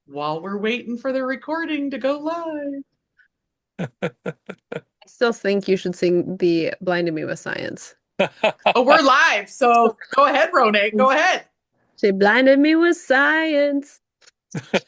while we're waiting for the recording to go live. I still think you should sing the Blinded Me with Science. Oh, we're live. So go ahead, Rone. Go ahead. She blinded me with science. All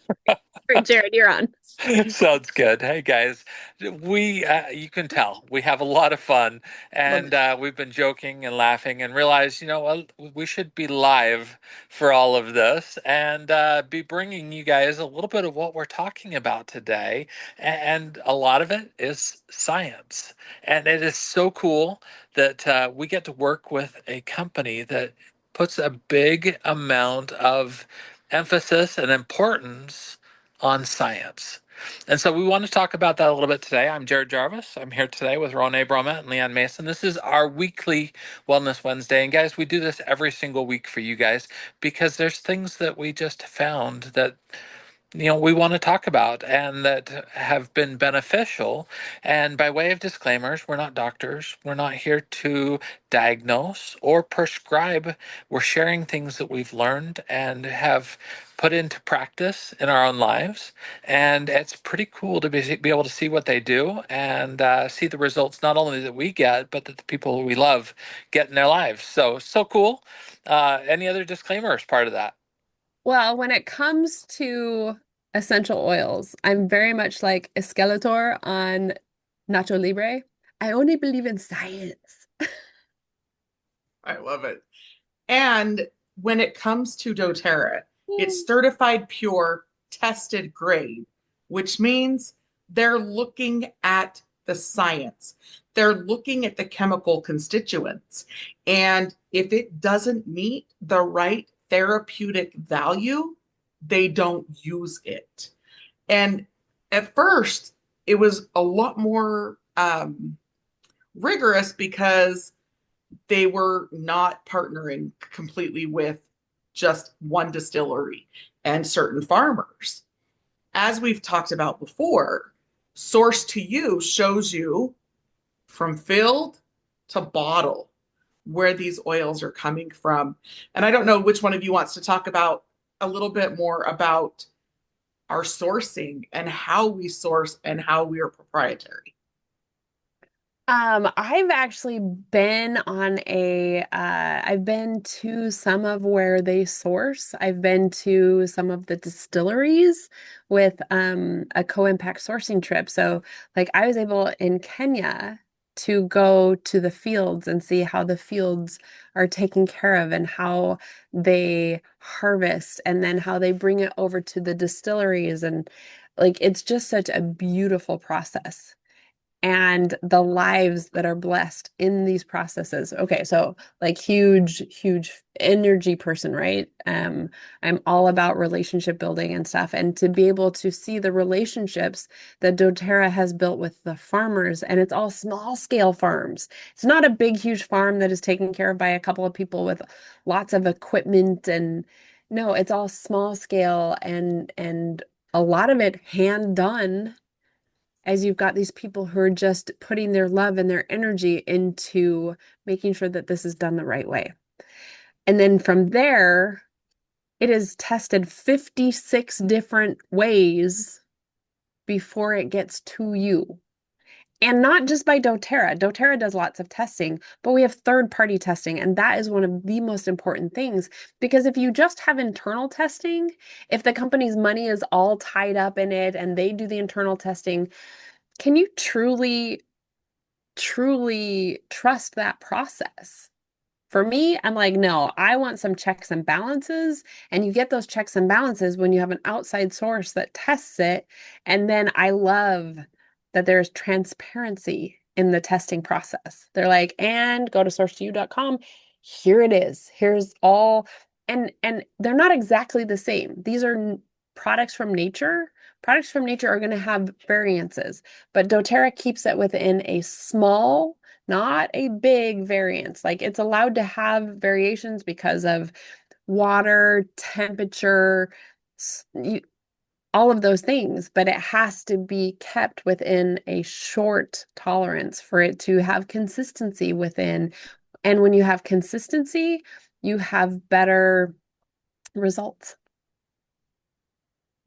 right, Jared, you're on. Awesome. Sounds good. Hey guys, you can tell we have a lot of fun, Love and it. we've been joking and laughing, and realize, what, we should be live for all of this, and be bringing you guys a little bit of what we're talking about today, and a lot of it is science, and it is so cool that we get to work with a company that puts a big amount of emphasis and importance on science. And so we want to talk about that a little bit today. I'm Jared Jarvis. I'm here today with Ronay Bromett and Leanne Mason. This is our weekly Wellness Wednesday. And guys, we do this every single week for you guys because there's things that we just found that we want to talk about and that have been beneficial. And by way of disclaimers, we're not doctors. We're not here to diagnose or prescribe. We're sharing things that we've learned and have put into practice in our own lives. And it's pretty cool to be able to see what they do and see the results not only that we get, but that the people we love get in their lives. So cool. Any other disclaimers part of that? Well, when it comes to essential oils, I'm very much like Skeletor on Nacho Libre. I only believe in science. I love it. And when it comes to doTERRA, it's Yay. certified pure, tested grade, which means they're looking at the science. They're looking at the chemical constituents. And if it doesn't meet the right therapeutic value, they don't use it. And at first, it was a lot more rigorous because they were not partnering completely with just one distillery and certain farmers. As we've talked about before, source to you shows you from field to bottle where these oils are coming from. And I don't know which one of you wants to talk about a little bit more about our sourcing and how we source and how we are proprietary. I've actually been I've been to some of where they source. I've been to some of the distilleries with a co-impact sourcing trip. So like I was able in Kenya to go to the fields and see how the fields are taken care of and how they harvest and then how they bring it over to the distilleries and like it's just such a beautiful process and the lives that are blessed in these processes. Okay, so like huge energy person, right? I'm all about relationship building and stuff, and to be able to see the relationships that doTERRA has built with the farmers, and it's all small scale farms. It's not a big, huge farm that is taken care of by a couple of people with lots of equipment and no, it's all small scale and a lot of it hand done as you've got these people who are just putting their love and their energy into making sure that this is done the right way. And then from there, it is tested 56 different ways before it gets to you. And not just by doTERRA. doTERRA does lots of testing, but we have third-party testing, and that is one of the most important things because if you just have internal testing, if the company's money is all tied up in it and they do the internal testing, can you truly trust that process? For me, I'm like, no, I want some checks and balances. And you get those checks and balances when you have an outside source that tests it. And then I love that there's transparency in the testing process. They're like, and go to source2u.com. Here it is. Here's all. And they're not exactly the same. These are products from nature. Products from nature are going to have variances, but doTERRA keeps it within a small, not a big variance. Like it's allowed to have variations because of water, temperature, all of those things, but it has to be kept within a short tolerance for it to have consistency within. And when you have consistency, you have better results.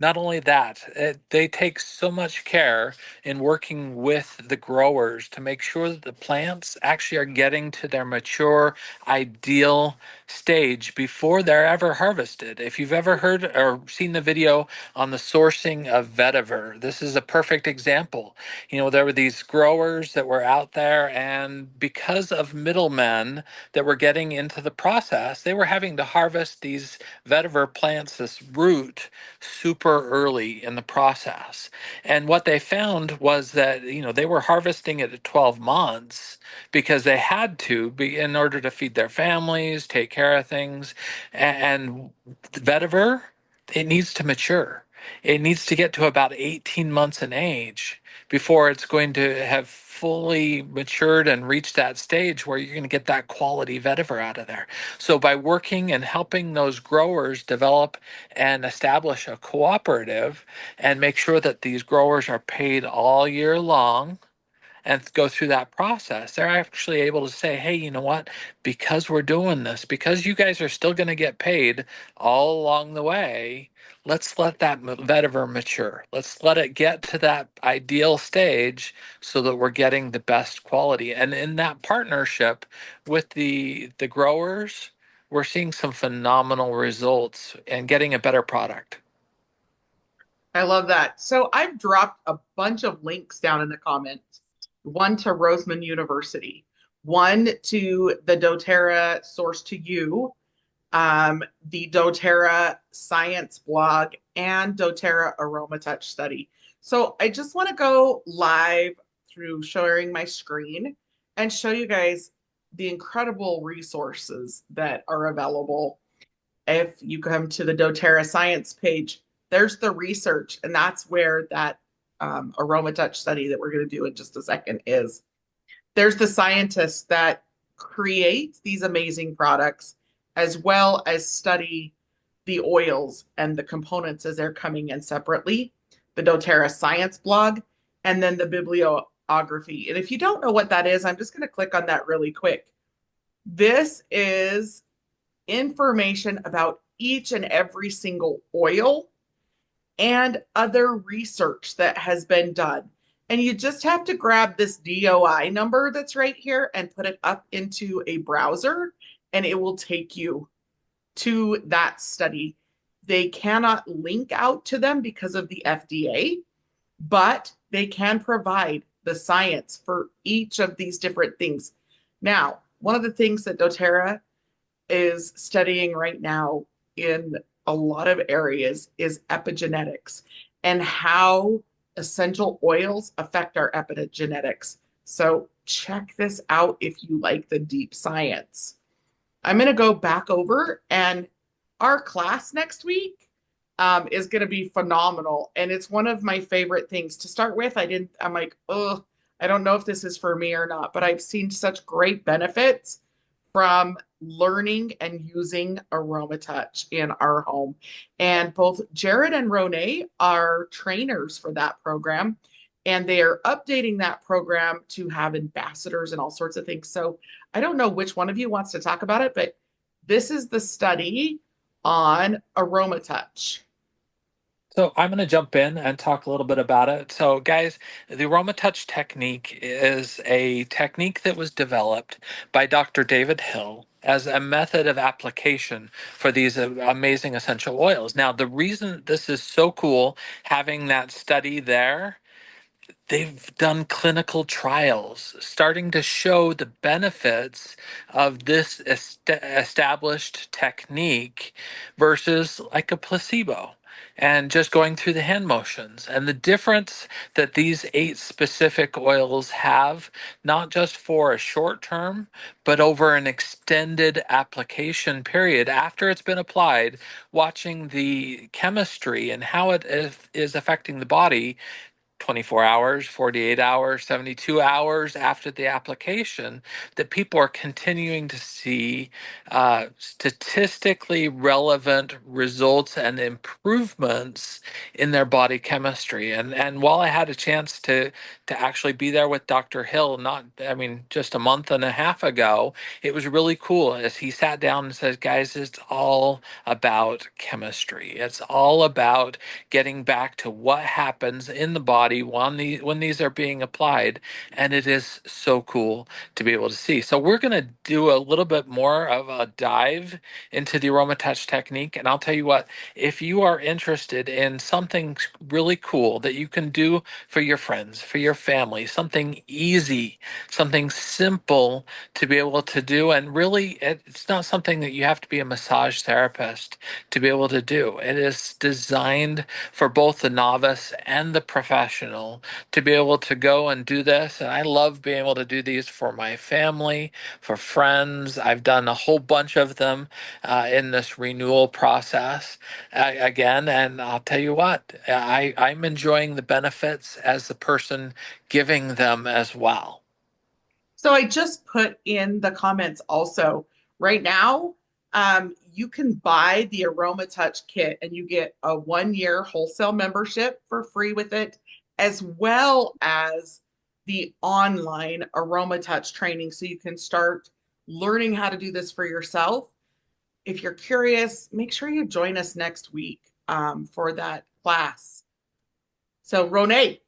Not only that, they take so much care in working with the growers to make sure that the plants actually are getting to their mature, ideal stage before they're ever harvested. If you've ever heard or seen the video on the sourcing of vetiver, this is a perfect example. There were these growers that were out there, and because of middlemen that were getting into the process, they were having to harvest these vetiver plants, this root, super early in the process. And what they found was that, they were harvesting it at 12 months because they had to be in order to feed their families, take care of things. And vetiver, it needs to mature. It needs to get to about 18 months in age before it's going to have fully matured and reached that stage where you're going to get that quality vetiver out of there. So by working and helping those growers develop and establish a cooperative and make sure that these growers are paid all year long and go through that process, they're actually able to say, hey, you know what? Because we're doing this, because you guys are still going to get paid all along the way, let's let that vetiver mature. Let's let it get to that ideal stage so that we're getting the best quality. And in that partnership with the growers, we're seeing some phenomenal results and getting a better product. I love that. So I've dropped a bunch of links down in the comments. One to Roseman University, one to the doTERRA Source to You, the doTERRA Science blog, and doTERRA Aroma Touch study. So I just want to go live through sharing my screen and show you guys the incredible resources that are available. If you come to the doTERRA Science page, there's the research, and that's where that Aroma Touch study that we're going to do in just a second is. There's the scientists that create these amazing products, as well as study the oils and the components as they're coming in separately, the doTERRA Science blog, and then the bibliography. And if you don't know what that is, I'm just going to click on that really quick. This is information about each and every single oil and other research that has been done. And you just have to grab this DOI number that's right here and put it up into a browser, and it will take you to that study. They cannot link out to them because of the FDA, but they can provide the science for each of these different things. Now, one of the things that doTERRA is studying right now in a lot of areas is epigenetics and how essential oils affect our epigenetics. So check this out if you like the deep science. I'm going to go back over, and our class next week is going to be phenomenal. And it's one of my favorite things to start with. I'm like, oh, I don't know if this is for me or not, but I've seen such great benefits from learning and using AromaTouch in our home. And both Jared and Ronay are trainers for that program, and they are updating that program to have ambassadors and all sorts of things. So I don't know which one of you wants to talk about it, but this is the study on AromaTouch. So I'm going to jump in and talk a little bit about it. So guys, the Aroma Touch technique is a technique that was developed by Dr. David Hill as a method of application for these amazing essential oils. Now, the reason this is so cool, having that study there, they've done clinical trials starting to show the benefits of this established technique versus like a placebo and just going through the hand motions, and the difference that these 8 specific oils have, not just for a short term but over an extended application period after it's been applied, watching the chemistry and how it is affecting the body 24 hours, 48 hours, 72 hours after the application, that people are continuing to see statistically relevant results and improvements in their body chemistry. And while I had a chance to actually be there with Dr. Hill, just a month and a half ago, it was really cool as he sat down and said, guys, it's all about chemistry. It's all about getting back to what happens in the body when these are being applied. And it is so cool to be able to see. So we're going to do a little bit more of a dive into the Aroma Touch technique. And I'll tell you what, if you are interested in something really cool that you can do for your friends, for your family, something easy, something simple to be able to do, and really it's not something that you have to be a massage therapist to be able to do. It is designed for both the novice and the professional to be able to go and do this. And I love being able to do these for my family, for friends. I've done a whole bunch of them in this renewal process again. And I'll tell you what, I'm enjoying the benefits as the person giving them as well. So I just put in the comments also right now, you can buy the Aroma Touch kit and you get a 1 year wholesale membership for free with it, as well as the online Aroma Touch training. So you can start learning how to do this for yourself. If you're curious, make sure you join us next week for that class. So, Ronay.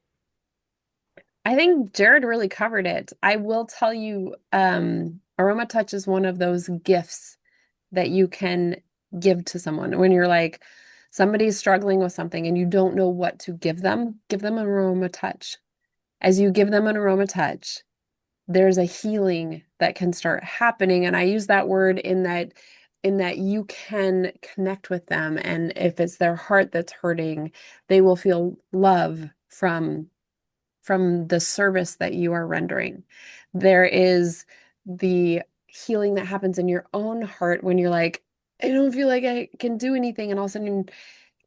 I think Jared really covered it. I will tell you, Aroma Touch is one of those gifts that you can give to someone when you're like, somebody's struggling with something and you don't know what to give them an Aroma Touch. As you give them an Aroma Touch, there's a healing that can start happening. And I use that word in that you can connect with them. And if it's their heart that's hurting, they will feel love from the service that you are rendering. There is the healing that happens in your own heart when you're like, I don't feel like I can do anything. And all of a sudden,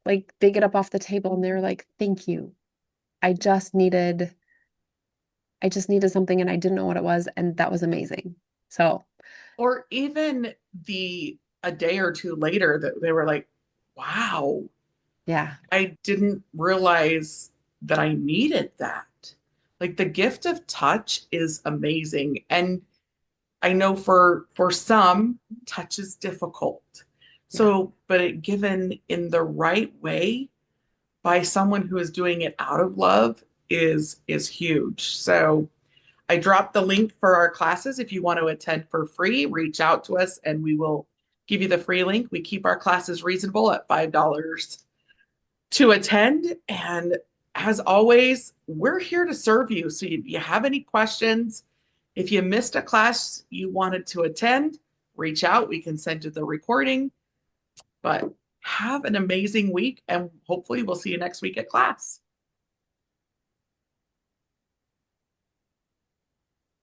like they get up off the table and they're like, thank you. I just needed, I just needed something and I didn't know what it was. And that was amazing. So Or even a day or two later that they were like, wow, yeah, I didn't realize that I needed that. Like the gift of touch is amazing. And I know for some, touch is difficult. yeah. So, but it given in the right way by someone who is doing it out of love is huge. So I dropped the link for our classes. If you want to attend for free, reach out to us and we will give you the free link. We keep our classes reasonable at $5 to attend. And as always, we're here to serve you. So if you have any questions, if you missed a class you wanted to attend, reach out. We can send you the recording. But have an amazing week and hopefully we'll see you next week at class.